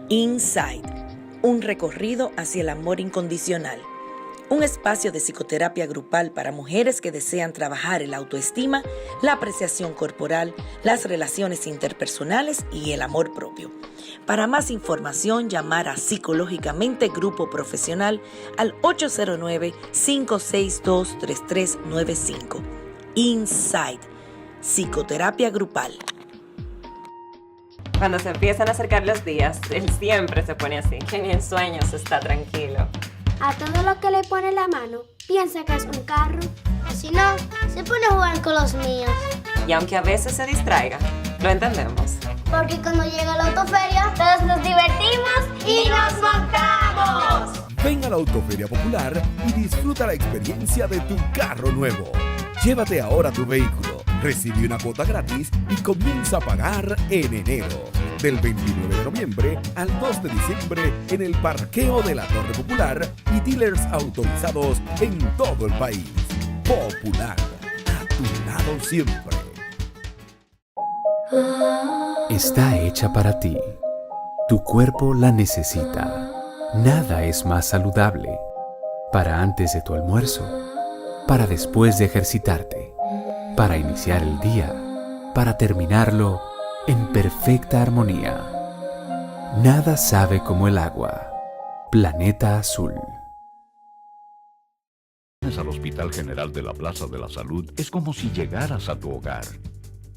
[SPEAKER 15] Inside, un recorrido hacia el amor incondicional.
[SPEAKER 1] un espacio de psicoterapia grupal para mujeres que desean trabajar en la autoestima, la apreciación corporal, las relaciones interpersonales y el amor propio. Para más información, llamar a Psicológicamente Grupo Profesional al 809-562-3395. Inside, psicoterapia grupal.
[SPEAKER 2] Cuando se empiezan a acercar los días, él siempre se pone así, que ni en sueños está tranquilo.
[SPEAKER 3] A todo lo que le pone la mano, piensa que es un carro. O si no, se pone a jugar con los míos.
[SPEAKER 2] Y aunque a veces se distraiga, lo entendemos.
[SPEAKER 3] Porque cuando llega la autoferia, todos nos divertimos y nos montamos.
[SPEAKER 4] Ven a la Autoferia Popular y disfruta la experiencia de tu carro nuevo. Llévate ahora tu vehículo, recibe una cuota gratis y comienza a pagar en enero. Del 29 de noviembre al 2 de diciembre en el parqueo de la Torre Popular y dealers autorizados en todo el país. Popular, a tu lado siempre.
[SPEAKER 10] Está hecha para ti. Tu cuerpo la necesita. Nada es más saludable. Para antes de tu almuerzo, para después de ejercitarte, para iniciar el día, para terminarlo en perfecta armonía. Nada sabe como el agua. Planeta Azul.
[SPEAKER 7] Al Hospital General de la Plaza de la Salud es como si llegaras a tu hogar.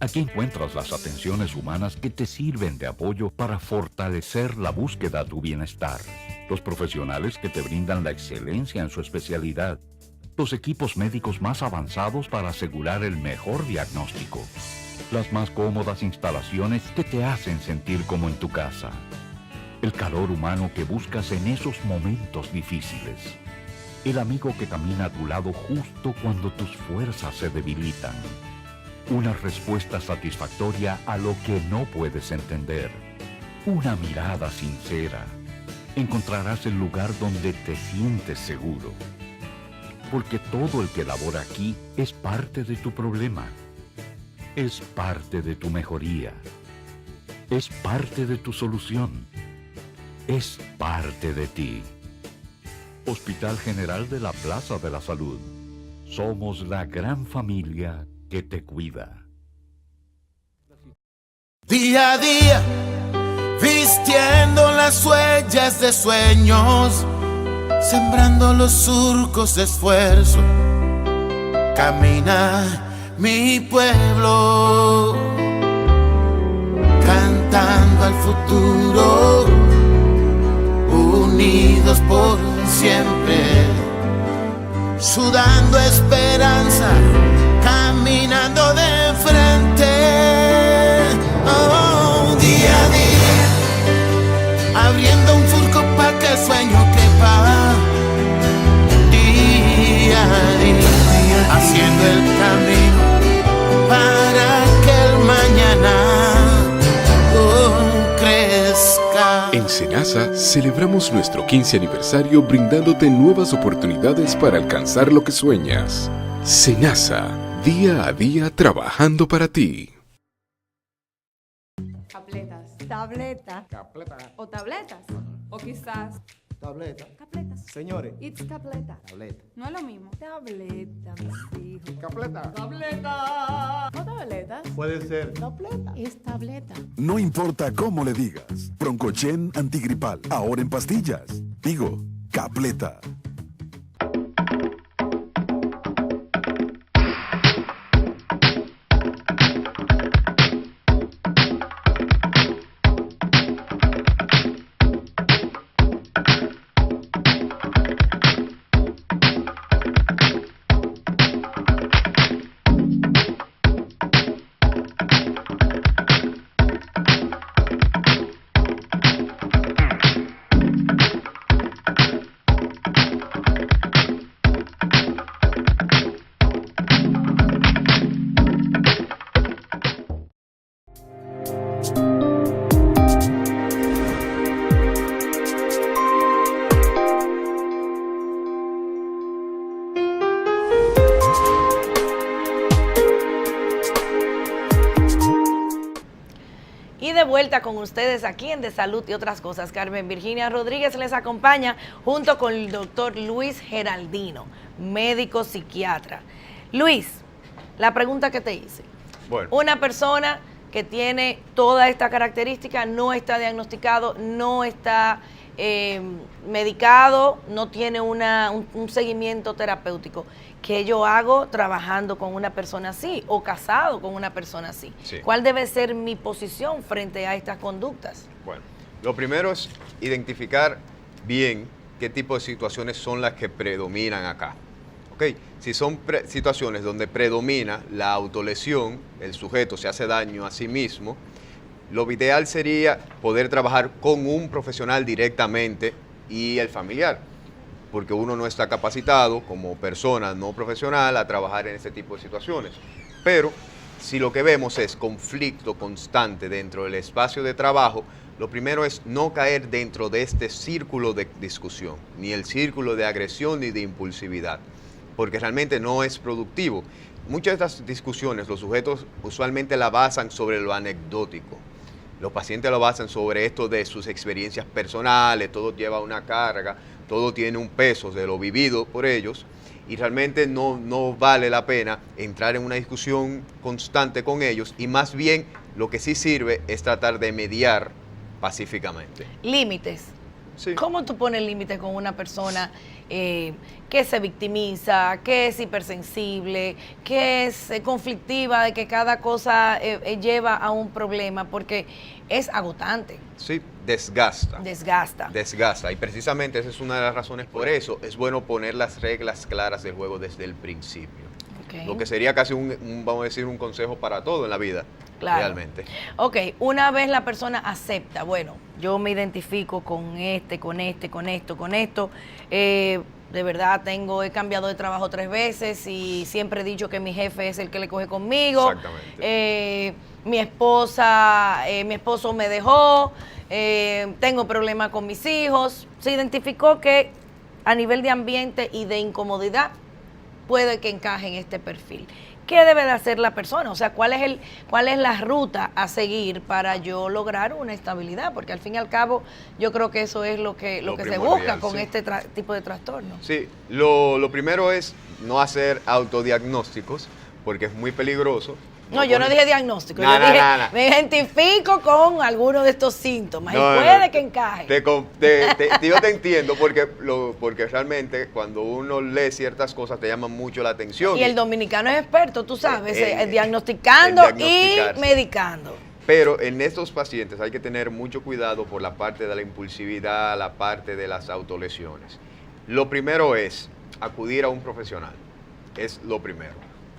[SPEAKER 7] Aquí encuentras las atenciones humanas que te sirven de apoyo para fortalecer la búsqueda de tu bienestar. Los profesionales que te brindan la excelencia en su especialidad. Los equipos médicos más avanzados para asegurar el mejor diagnóstico. Las más cómodas instalaciones que te hacen sentir como en tu casa. El calor humano que buscas en esos momentos difíciles. El amigo que camina a tu lado justo cuando tus fuerzas se debilitan. Una respuesta satisfactoria a lo que no puedes entender. Una mirada sincera. Encontrarás el lugar donde te sientes seguro. Porque todo el que labora aquí es parte de tu problema. Es parte de tu mejoría. Es parte de tu solución. Es parte de ti. Hospital General de la Plaza de la Salud. Somos la gran familia que te cuida.
[SPEAKER 5] Día a día, vistiendo las huellas de sueños, sembrando los surcos de esfuerzo. Camina mi pueblo, cantando al futuro, unidos por siempre, sudando esperanza, caminando de frente. Oh, día a día, abriendo un surco para que el sueño quepa. Día a día, haciendo el camino para que el mañana crezca.
[SPEAKER 6] En Senasa celebramos nuestro 15 aniversario brindándote nuevas oportunidades para alcanzar lo que sueñas. Senasa, día a día trabajando para ti.
[SPEAKER 9] Capletas. Tableta.
[SPEAKER 8] Capleta.
[SPEAKER 9] O tabletas. O quizás.
[SPEAKER 8] Tableta.
[SPEAKER 9] Capletas.
[SPEAKER 8] Señores.
[SPEAKER 9] It's capleta.
[SPEAKER 8] Tableta.
[SPEAKER 9] No es lo mismo. Tableta, mis hijos.
[SPEAKER 8] Capleta.
[SPEAKER 9] Tableta. O tabletas.
[SPEAKER 8] Puede ser. Tableta.
[SPEAKER 9] Es tableta.
[SPEAKER 14] No importa cómo le digas. Broncochen antigripal. Ahora en pastillas. Digo, Capleta.
[SPEAKER 1] de vuelta con ustedes aquí en De Salud y Otras Cosas. Carmen Virginia Rodríguez les acompaña junto con el doctor Luis Geraldino, médico psiquiatra. Luis, la pregunta que te hice.
[SPEAKER 13] Bueno.
[SPEAKER 1] Una persona que tiene toda esta característica no está diagnosticado, no está medicado, no tiene un seguimiento terapéutico. ¿Qué yo hago trabajando con una persona así o casado con una persona así?
[SPEAKER 13] Sí.
[SPEAKER 1] ¿Cuál debe ser mi posición frente a estas conductas?
[SPEAKER 13] Bueno, lo primero es identificar bien qué tipo de situaciones son las que predominan acá. ¿Ok? Si son situaciones donde predomina la autolesión, el sujeto se hace daño a sí mismo, lo ideal sería poder trabajar con un profesional directamente y el familiar, porque uno no está capacitado como persona no profesional a trabajar en ese tipo de situaciones. Pero si lo que vemos es conflicto constante dentro del espacio de trabajo, lo primero es no caer dentro de este círculo de discusión, ni el círculo de agresión ni de impulsividad, porque realmente no es productivo. Muchas de estas discusiones los sujetos usualmente la basan sobre lo anecdótico. Los pacientes lo basan sobre esto de sus experiencias personales, todo lleva una carga, todo tiene un peso de lo vivido por ellos y realmente no vale la pena entrar en una discusión constante con ellos y más bien lo que sí sirve es tratar de mediar pacíficamente.
[SPEAKER 1] Límites.
[SPEAKER 13] Sí.
[SPEAKER 1] ¿Cómo tú pones límites con una persona que se victimiza, que es hipersensible, que es conflictiva, de que cada cosa lleva a un problema? Porque es agotante.
[SPEAKER 13] Sí, desgasta.
[SPEAKER 1] Desgasta.
[SPEAKER 13] Y precisamente esa es una de las razones por eso. Es bueno poner las reglas claras del juego desde el principio.
[SPEAKER 1] Okay.
[SPEAKER 13] Lo que sería casi vamos a decir, un consejo para todo en la vida.
[SPEAKER 1] Claro.
[SPEAKER 13] Realmente.
[SPEAKER 1] Ok, una vez la persona acepta, bueno, yo me identifico con con esto, de verdad he cambiado de trabajo 3 veces y siempre he dicho que mi jefe es el que le coge conmigo.
[SPEAKER 13] Exactamente.
[SPEAKER 1] Mi esposo me dejó, tengo problemas con mis hijos. Se identificó que a nivel de ambiente y de incomodidad puede que encaje en este perfil. ¿Qué debe de hacer la persona? O sea, ¿cuál es la ruta a seguir para yo lograr una estabilidad? Porque al fin y al cabo, yo creo que eso es lo que se busca con este tipo de trastorno.
[SPEAKER 13] Sí, lo primero es no hacer autodiagnósticos, porque es muy peligroso.
[SPEAKER 1] No, yo no dije diagnóstico, yo dije, me identifico con alguno de estos síntomas y puede que encaje.
[SPEAKER 13] Yo te entiendo porque realmente cuando uno lee ciertas cosas te llaman mucho la atención.
[SPEAKER 1] Y el dominicano es experto, tú sabes, diagnosticando y medicando.
[SPEAKER 13] Pero en estos pacientes hay que tener mucho cuidado por la parte de la impulsividad, la parte de las autolesiones. Lo primero es acudir a un profesional, es lo primero.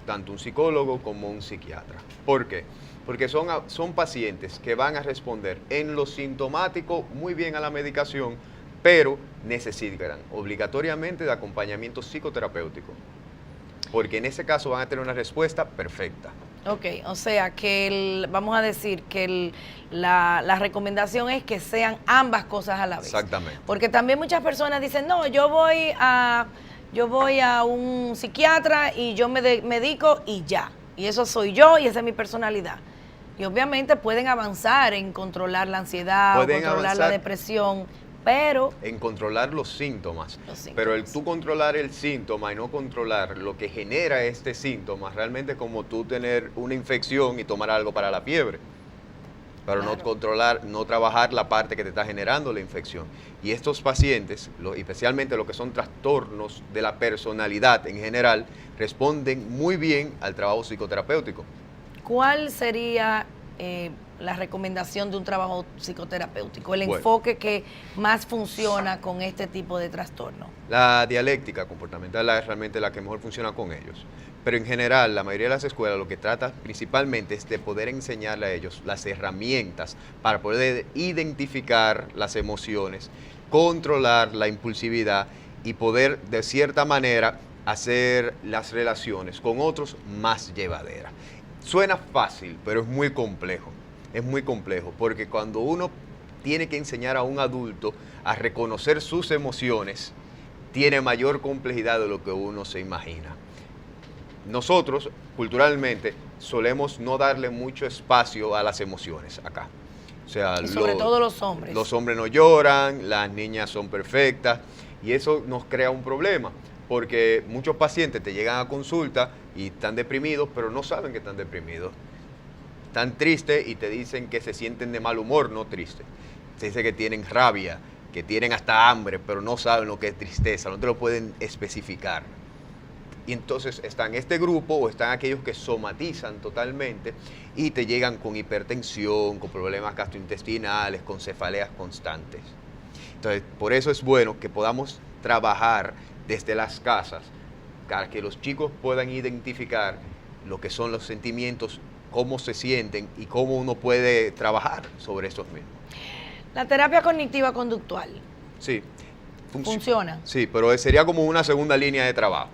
[SPEAKER 13] Tanto un psicólogo como un psiquiatra. ¿Por qué? Porque son pacientes que van a responder en lo sintomático muy bien a la medicación, pero necesitan obligatoriamente de acompañamiento psicoterapéutico. Porque en ese caso van a tener una respuesta perfecta.
[SPEAKER 1] Ok, o sea que vamos a decir que la recomendación es que sean ambas cosas a la vez.
[SPEAKER 13] Exactamente.
[SPEAKER 1] Porque también muchas personas dicen, no, yo voy a un psiquiatra y yo me medico y ya. Y eso soy yo y esa es mi personalidad. Y obviamente pueden avanzar en controlar la ansiedad, o controlar la depresión, pero...
[SPEAKER 13] En controlar los síntomas. Pero el tú controlar el síntoma y no controlar lo que genera este síntoma, realmente es como tú tener una infección y tomar algo para la fiebre. Pero claro, no trabajar la parte que te está generando la infección. Y estos pacientes, especialmente los que son trastornos de la personalidad en general, responden muy bien al trabajo psicoterapéutico.
[SPEAKER 1] ¿Cuál sería la recomendación de un trabajo psicoterapéutico? El enfoque que más funciona con este tipo de trastorno.
[SPEAKER 13] La dialéctica comportamental es realmente la que mejor funciona con ellos. Pero en general, la mayoría de las escuelas lo que trata principalmente es de poder enseñarle a ellos las herramientas para poder identificar las emociones, controlar la impulsividad y poder de cierta manera hacer las relaciones con otros más llevaderas. Suena fácil, pero es muy complejo. Es muy complejo porque cuando uno tiene que enseñar a un adulto a reconocer sus emociones, tiene mayor complejidad de lo que uno se imagina. Nosotros, culturalmente, solemos no darle mucho espacio a las emociones acá. O sea,
[SPEAKER 1] y sobre todo los hombres.
[SPEAKER 13] Los hombres no lloran, las niñas son perfectas y eso nos crea un problema porque muchos pacientes te llegan a consulta y están deprimidos, pero no saben que están deprimidos. Están tristes y te dicen que se sienten de mal humor, no tristes. Se dice que tienen rabia, que tienen hasta hambre, pero no saben lo que es tristeza, no te lo pueden especificar. Y entonces están este grupo o están aquellos que somatizan totalmente y te llegan con hipertensión, con problemas gastrointestinales, con cefaleas constantes. Entonces, por eso es bueno que podamos trabajar desde las casas para que los chicos puedan identificar lo que son los sentimientos, cómo se sienten y cómo uno puede trabajar sobre estos mismos.
[SPEAKER 1] La terapia cognitiva conductual.
[SPEAKER 13] Sí.
[SPEAKER 1] ¿Funciona?
[SPEAKER 13] Sí, pero sería como una segunda línea de trabajo.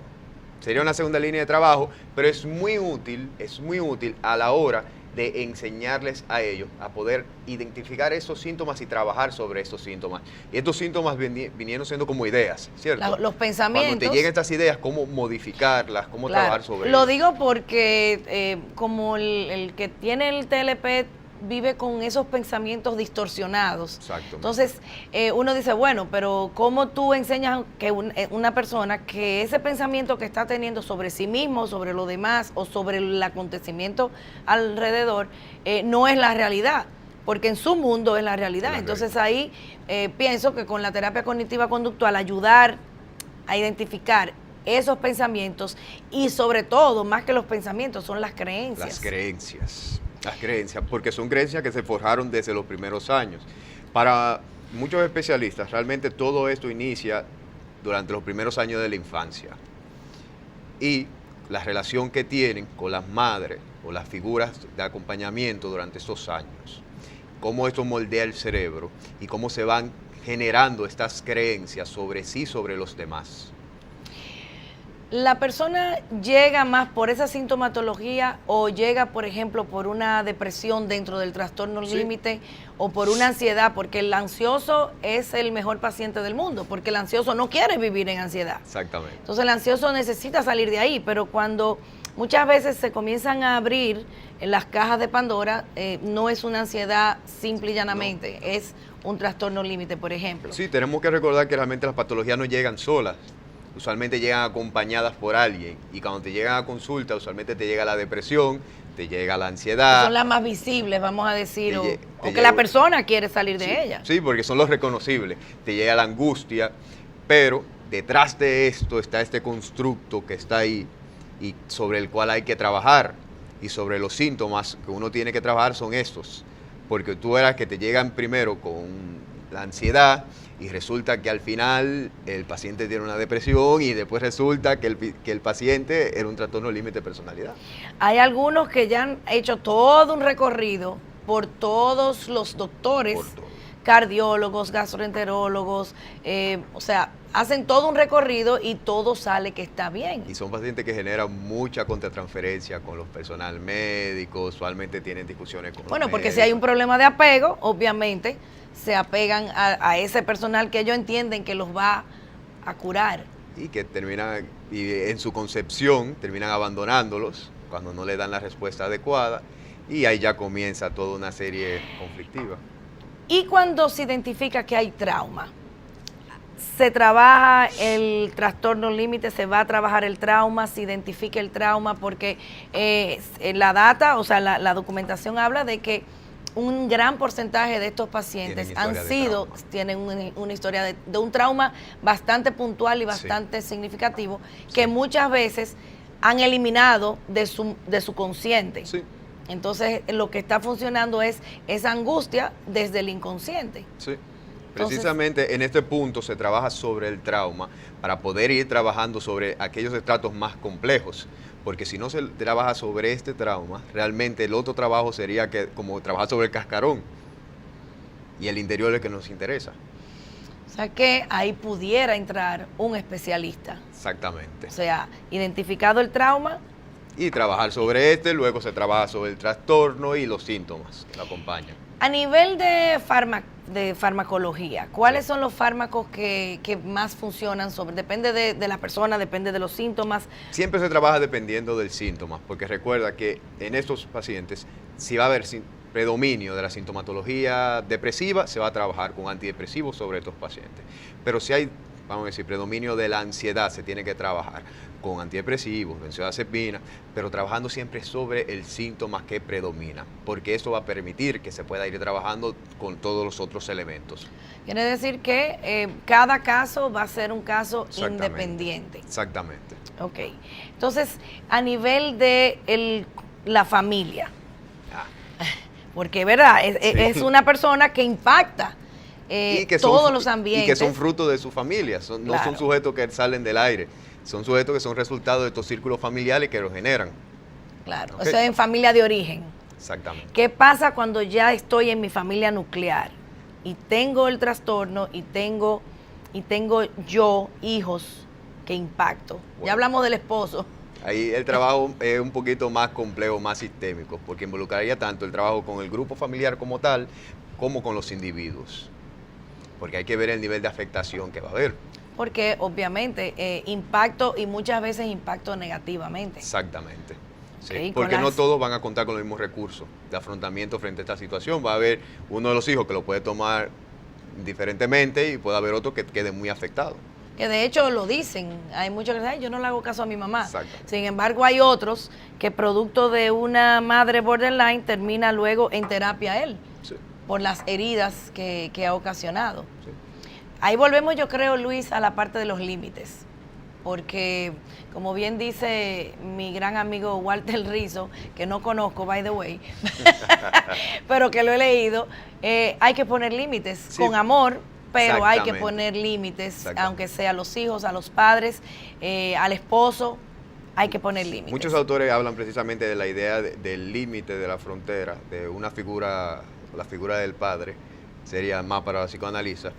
[SPEAKER 13] Sería una segunda línea de trabajo, pero es muy útil a la hora de enseñarles a ellos a poder identificar esos síntomas y trabajar sobre esos síntomas. Y estos síntomas vinieron siendo como ideas, ¿cierto?
[SPEAKER 1] Los pensamientos.
[SPEAKER 13] Cuando te llegan estas ideas, cómo modificarlas, cómo trabajar sobre ellas.
[SPEAKER 1] Lo digo porque como el que tiene el TLP vive con esos pensamientos distorsionados.
[SPEAKER 13] Exacto.
[SPEAKER 1] Entonces, uno dice, bueno, pero ¿cómo tú enseñas que una persona que ese pensamiento que está teniendo sobre sí mismo, sobre lo demás o sobre el acontecimiento alrededor, no es la realidad? Porque en su mundo es la realidad. Entonces ahí pienso que con la terapia cognitiva conductual ayudar a identificar esos pensamientos y sobre todo, más que los pensamientos, son las creencias.
[SPEAKER 13] Las creencias, porque son creencias que se forjaron desde los primeros años. Para muchos especialistas, realmente todo esto inicia durante los primeros años de la infancia. Y la relación que tienen con las madres o las figuras de acompañamiento durante estos años. Cómo esto moldea el cerebro y cómo se van generando estas creencias sobre sí, sobre los demás.
[SPEAKER 1] ¿La persona llega más por esa sintomatología o llega, por ejemplo, por una depresión dentro del trastorno límite o por una ansiedad? Porque el ansioso es el mejor paciente del mundo, porque el ansioso no quiere vivir en ansiedad.
[SPEAKER 13] Exactamente.
[SPEAKER 1] Entonces el ansioso necesita salir de ahí, pero cuando muchas veces se comienzan a abrir en las cajas de Pandora, no es una ansiedad simple y llanamente, es un trastorno límite, por ejemplo.
[SPEAKER 13] Sí, tenemos que recordar que realmente las patologías no llegan solas. Usualmente llegan acompañadas por alguien y cuando te llegan a consulta usualmente te llega la depresión, te llega la ansiedad.
[SPEAKER 1] Son las más visibles, vamos a decir, o que la persona quiere salir de ella.
[SPEAKER 13] Sí, porque son los reconocibles. Te llega la angustia, pero detrás de esto está este constructo que está ahí y sobre el cual hay que trabajar y sobre los síntomas que uno tiene que trabajar son estos, porque tú eras que te llegan primero con la ansiedad y resulta que al final el paciente tiene una depresión y después resulta que el paciente era un trastorno límite de personalidad.
[SPEAKER 1] Hay algunos que ya han hecho todo un recorrido por todos los doctores, cardiólogos, gastroenterólogos, o sea, hacen todo un recorrido y todo sale que está bien.
[SPEAKER 13] Y son pacientes que generan mucha contratransferencia con los personal médicos, usualmente tienen discusiones con los
[SPEAKER 1] porque
[SPEAKER 13] médicos.
[SPEAKER 1] si hay un problema de apego, obviamente se apegan a ese personal que ellos entienden que los va a curar.
[SPEAKER 13] Y que terminan, y en su concepción, terminan abandonándolos cuando no le dan la respuesta adecuada y ahí ya comienza toda una serie conflictiva.
[SPEAKER 1] Y cuando se identifica que hay trauma, se trabaja el trastorno límite, se va a trabajar el trauma, se identifica el trauma, porque la data, o sea, la documentación habla de que un gran porcentaje de estos pacientes tienen una historia de un trauma bastante puntual y bastante significativo, que muchas veces han eliminado de su consciente.
[SPEAKER 13] Sí.
[SPEAKER 1] Entonces, lo que está funcionando es esa angustia desde el inconsciente.
[SPEAKER 13] Sí. Precisamente en este punto se trabaja sobre el trauma para poder ir trabajando sobre aquellos estratos más complejos, porque si no se trabaja sobre este trauma, realmente el otro trabajo sería como trabajar sobre el cascarón y el interior es el que nos interesa.
[SPEAKER 1] O sea que ahí pudiera entrar un especialista.
[SPEAKER 13] Exactamente.
[SPEAKER 1] O sea, identificado el trauma.
[SPEAKER 13] Y trabajar sobre luego se trabaja sobre el trastorno y los síntomas que lo acompañan.
[SPEAKER 1] A nivel de farmacología, ¿cuáles son los fármacos que más funcionan? Depende de la persona, depende de los síntomas.
[SPEAKER 13] Siempre se trabaja dependiendo del síntoma, porque recuerda que en estos pacientes sí va a haber predominio de la sintomatología depresiva, se va a trabajar con antidepresivos sobre estos pacientes. Pero si hay, vamos a decir, predominio de la ansiedad, se tiene que trabajar con antidepresivos, benzodiazepina, pero trabajando siempre sobre el síntoma que predomina, porque eso va a permitir que se pueda ir trabajando con todos los otros elementos.
[SPEAKER 1] Quiere decir que cada caso va a ser un caso independiente.
[SPEAKER 13] Exactamente.
[SPEAKER 1] Ok. Entonces, a nivel de la familia, porque, ¿verdad? Es una persona que impacta
[SPEAKER 13] y que
[SPEAKER 1] todos los ambientes.
[SPEAKER 13] Y que son fruto de su familia, no son sujetos que salen del aire, son sujetos que son resultado de estos círculos familiares que los generan.
[SPEAKER 1] Claro,
[SPEAKER 13] Okay.
[SPEAKER 1] o sea, en familia de origen.
[SPEAKER 13] Exactamente.
[SPEAKER 1] ¿Qué pasa cuando ya estoy en mi familia nuclear y tengo el trastorno y tengo yo hijos que impacto? Bueno, ya hablamos del esposo.
[SPEAKER 13] Ahí el trabajo es un poquito más complejo, más sistémico, porque involucraría tanto el trabajo con el grupo familiar como tal, como con los individuos. Porque hay que ver el nivel de afectación que va a haber.
[SPEAKER 1] Porque obviamente impacto y muchas veces impacto negativamente.
[SPEAKER 13] Exactamente. Sí,
[SPEAKER 1] Okay,
[SPEAKER 13] porque no todos van a contar con los mismos recursos de afrontamiento frente a esta situación. Va a haber uno de los hijos que lo puede tomar diferentemente y puede haber otro que quede muy afectado.
[SPEAKER 1] Que de hecho lo dicen, hay muchos que dicen, yo no le hago caso a mi mamá. Sin embargo, hay otros que producto de una madre borderline termina luego en terapia él, por las heridas que ha ocasionado. Sí. Ahí volvemos, yo creo, Luis, a la parte de los límites, porque como bien dice mi gran amigo Walter Rizzo, que no conozco, by the way, pero que lo he leído, hay que poner límites con amor, pero hay que poner límites, aunque sea a los hijos, a los padres, al esposo, hay que poner límites.
[SPEAKER 13] Muchos autores hablan precisamente de la idea del límite de la frontera, de una figura, la figura del padre, sería más para la psicoanalista,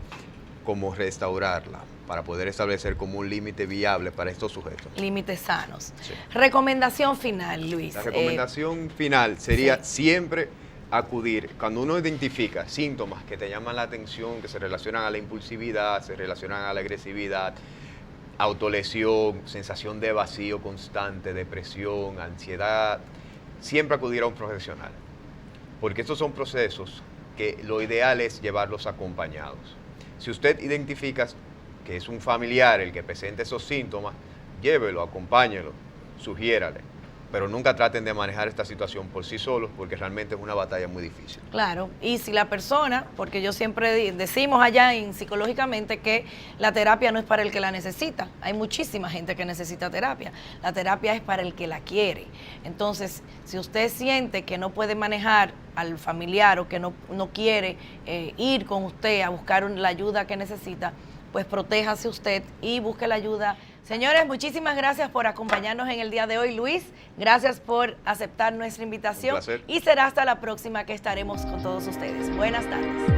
[SPEAKER 13] como restaurarla, para poder establecer como un límite viable para estos sujetos.
[SPEAKER 1] Límites sanos. Sí. Recomendación final, Luis.
[SPEAKER 13] La recomendación final sería siempre acudir, cuando uno identifica síntomas que te llaman la atención, que se relacionan a la impulsividad, se relacionan a la agresividad, autolesión, sensación de vacío constante, depresión, ansiedad, siempre acudir a un profesional, porque estos son procesos que lo ideal es llevarlos acompañados. Si usted identifica que es un familiar el que presenta esos síntomas, llévelo, acompáñelo, sugiérale, pero nunca traten de manejar esta situación por sí solos, porque realmente es una batalla muy difícil.
[SPEAKER 1] Claro, y si la persona, porque yo siempre decimos allá psicológicamente que la terapia no es para el que la necesita, hay muchísima gente que necesita terapia, la terapia es para el que la quiere. Entonces, si usted siente que no puede manejar al familiar o que no quiere ir con usted a buscar la ayuda que necesita, pues protéjase usted y busque la ayuda. Señores, muchísimas gracias por acompañarnos en el día de hoy. Luis, gracias por aceptar nuestra invitación.
[SPEAKER 13] Un placer.
[SPEAKER 1] Y será hasta la próxima que estaremos con todos ustedes. Buenas tardes.